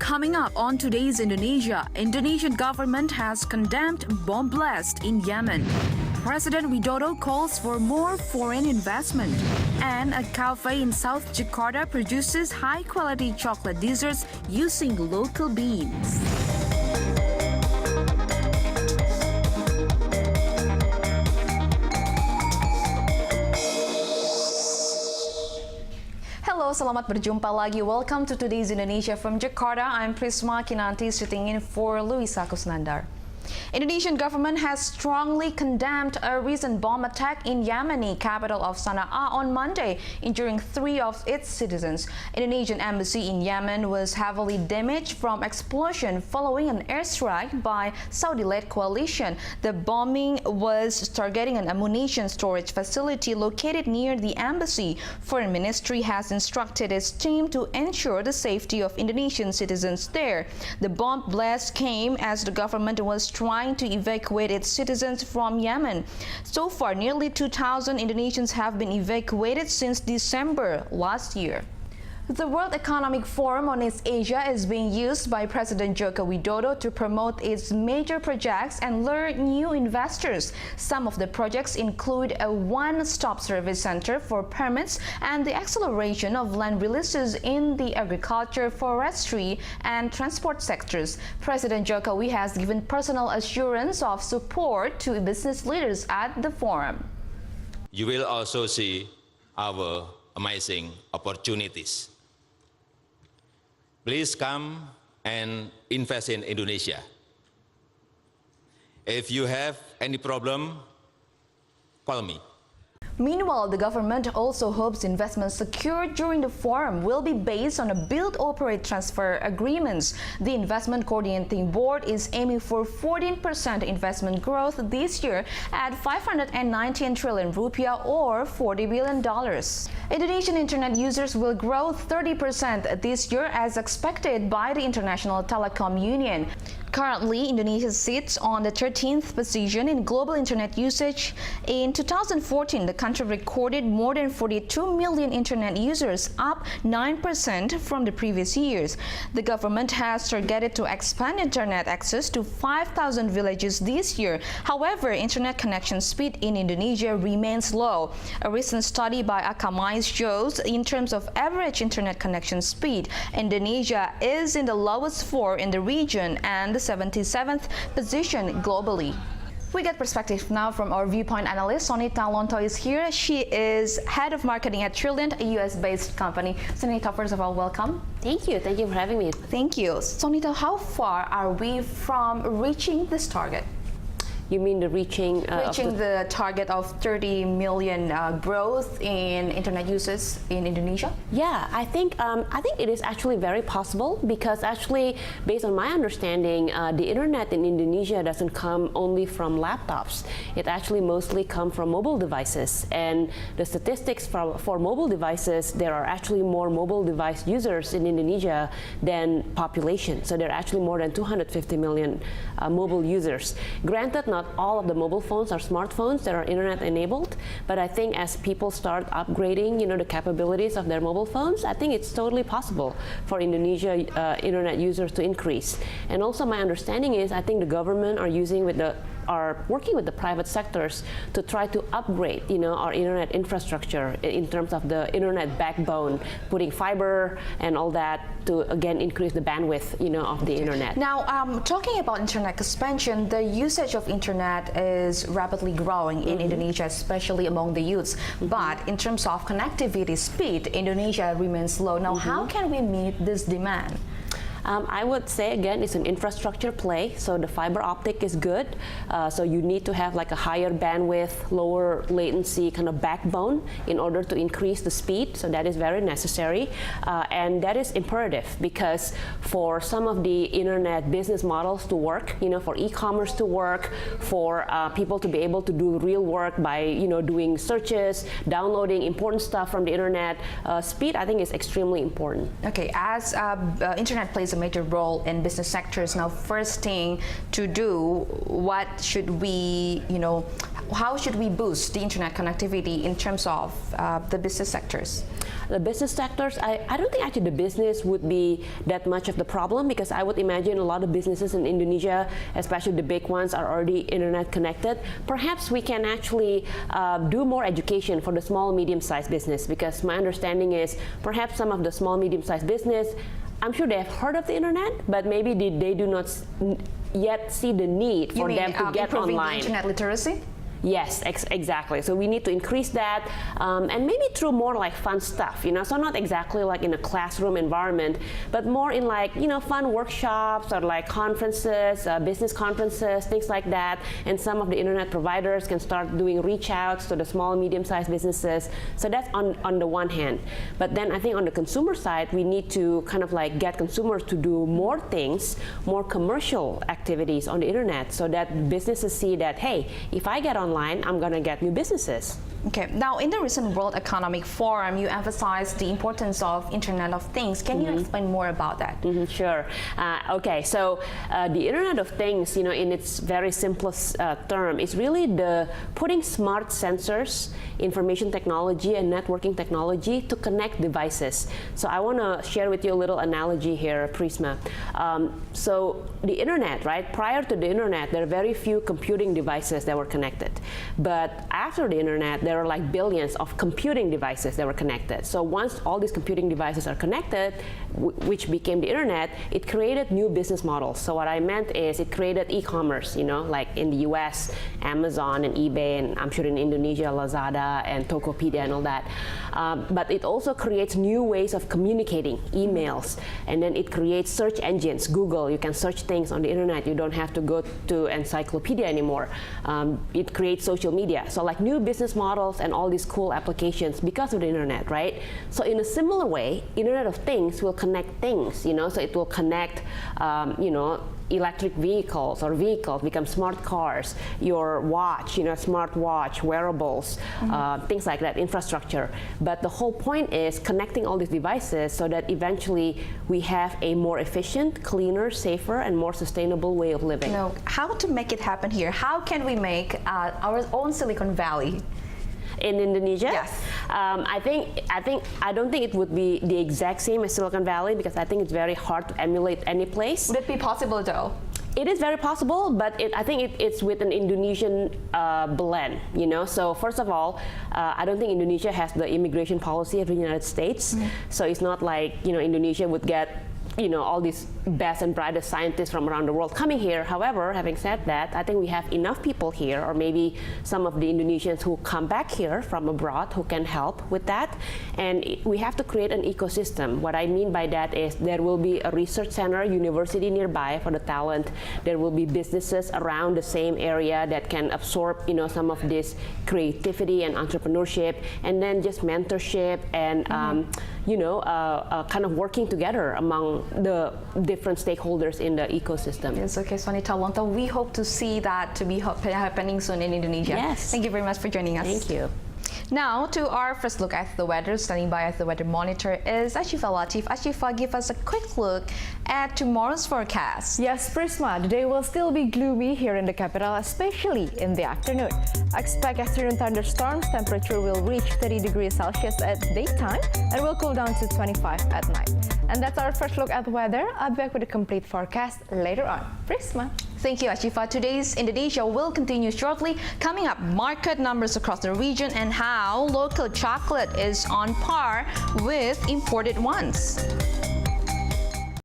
Coming up on today's Indonesian government has condemned bomb blast in Yemen. President Widodo calls for more foreign investment. And a cafe in South Jakarta produces high-quality chocolate desserts using local beans. Halo, selamat berjumpa lagi. Welcome to today's Indonesia from Jakarta. I'm Prisma Kinanti sitting in for Luisa Kusnandar. Indonesian government has strongly condemned a recent bomb attack in Yemeni capital of Sana'a on Monday, injuring 3 of its citizens. Indonesian embassy in Yemen was heavily damaged from explosion following an airstrike by Saudi-led coalition. The bombing was targeting an ammunition storage facility located near the embassy. Foreign Ministry has instructed its team to ensure the safety of Indonesian citizens there. The bomb blast came as the government was trying to evacuate its citizens from Yemen. So far, nearly 2,000 Indonesians have been evacuated since December last year. The World Economic Forum on East Asia is being used by President Joko Widodo to promote its major projects and lure new investors. Some of the projects include a one-stop service center for permits and the acceleration of land releases in the agriculture, forestry, and transport sectors. President Jokowi has given personal assurance of support to business leaders at the forum. You will also see our amazing opportunities. Please come and invest in Indonesia. If you have any problem, call me. Meanwhile, the government also hopes investments secured during the forum will be based on a build-operate-transfer agreements. The Investment Coordinating Board is aiming for 14% investment growth this year at 519 trillion rupiah or $40 billion. Indonesian internet users will grow 30% this year as expected by the International Telecom Union. Currently, Indonesia sits on the 13th position in global internet usage. In 2014, the country recorded more than 42 million internet users, up 9% from the previous years. The government has targeted to expand internet access to 5,000 villages this year. However, internet connection speed in Indonesia remains low. A recent study by Akamai shows in terms of average internet connection speed, Indonesia is in the lowest 4 in the region and the 77th position globally. We get perspective now from our viewpoint analyst. Sonita Lonto is here. She is head of marketing at Trilliant, a US-based company. Sonita, first of all, welcome. Thank you. Thank you for having me. Thank you. Sonita, how far are we from reaching this target? You mean the reaching the target of 30 million growth in internet users in Indonesia? Yeah, I think it is actually very possible because actually, based on my understanding, the internet in Indonesia doesn't come only from laptops. It actually mostly comes from mobile devices. And the statistics for mobile devices, there are actually more mobile device users in Indonesia than population. So there are actually more than 250 million mobile users. Granted, not all of the mobile phones are smartphones that are internet enabled, but I think as people start upgrading, the capabilities of their mobile phones, I think it's totally possible for Indonesia internet users to increase. And also my understanding is I think the government are working with the private sectors to try to upgrade, our internet infrastructure in terms of the internet backbone, putting fiber and all that to again increase the bandwidth, of the internet. Now, talking about internet expansion, the usage of internet is rapidly growing in Indonesia, especially among the youths. But in terms of connectivity speed, Indonesia remains low. Now, how can we meet this demand? I would say, again, it's an infrastructure play. So the fiber optic is good. So you need to have like a higher bandwidth, lower latency kind of backbone in order to increase the speed. So that is very necessary. And that is imperative because for some of the internet business models to work, for e-commerce to work, for people to be able to do real work by, doing searches, downloading important stuff from the internet, speed, I think, is extremely important. Okay, as internet plays a major role in business sectors. Now, first thing to do, what should we, how should we boost the internet connectivity in terms of the business sectors? The business sectors, I don't think actually the business would be that much of the problem, because I would imagine a lot of businesses in Indonesia, especially the big ones, are already internet connected. Perhaps we can actually do more education for the small, medium-sized business, because my understanding is perhaps some of the small, medium-sized business, I'm sure they have heard of the internet, but maybe they do not yet see the need for them to get improving online. The internet literacy? Yes, exactly. So we need to increase that, and maybe through more like fun stuff, so not exactly like in a classroom environment, but more in like, fun workshops or like conferences, business conferences, things like that. And some of the internet providers can start doing reach outs to the small, medium-sized businesses. So that's on the one hand. But then I think on the consumer side, we need to kind of like get consumers to do more things, more commercial activities on the internet, so that businesses see that, hey, if I get online, I'm going to get new businesses. Okay. Now, in the recent World Economic Forum, you emphasized the importance of Internet of Things. Can you explain more about that? Sure. Okay. So the Internet of Things, in its very simplest term, is really the putting smart sensors, information technology, and networking technology to connect devices. So I want to share with you a little analogy here, Prisma. So the Internet, right? Prior to the Internet, there are very few computing devices that were connected. But after the Internet, there are like billions of computing devices that were connected. So once all these computing devices are connected, which became the Internet, it created new business models. So what I meant is it created e-commerce, like in the US, Amazon and eBay, and I'm sure in Indonesia, Lazada and Tokopedia and all that. But it also creates new ways of communicating, emails, and then it creates search engines. Google, you can search things on the Internet. You don't have to go to encyclopedia anymore. It creates social media. So like new business models and all these cool applications because of the Internet, right? So in a similar way, Internet of Things will connect things, so it will connect, electric vehicles or vehicles become smart cars, your watch, smart watch, wearables, things like that, infrastructure. But the whole point is connecting all these devices so that eventually we have a more efficient, cleaner, safer, and more sustainable way of living. How to make it happen here? How can we make our own Silicon Valley? In Indonesia? Yes. I don't think it would be the exact same as Silicon Valley, because I think it's very hard to emulate any place. Would it be possible though? It is very possible, but I think it's with an Indonesian blend, So first of all, I don't think Indonesia has the immigration policy of the United States. So it's not like, Indonesia would get all these best and brightest scientists from around the world coming here. However, having said that, I think we have enough people here, or maybe some of the Indonesians who come back here from abroad who can help with that. And we have to create an ecosystem. What I mean by that is there will be a research center, university nearby for the talent. There will be businesses around the same area that can absorb, some of this creativity and entrepreneurship, and then just mentorship and, kind of working together among the different stakeholders in the ecosystem. Yes, okay, Sonita Wonto, we hope to see that to be happening soon in Indonesia. Yes. Thank you very much for joining us. Thank you. Now to our first look at the weather. Standing by at the weather monitor is Ashifa Latif. Ashifa, give us a quick look at tomorrow's forecast. Yes, Prisma, the day will still be gloomy here in the capital, especially in the afternoon. Expect afternoon thunderstorms. Temperature will reach 30 degrees Celsius at daytime and will cool down to 25 at night. And that's our first look at the weather. I'll be back with a complete forecast later on. Prisma. Thank you, Ashifa. Today's Indonesia will continue shortly. Coming up, market numbers across the region and how local chocolate is on par with imported ones.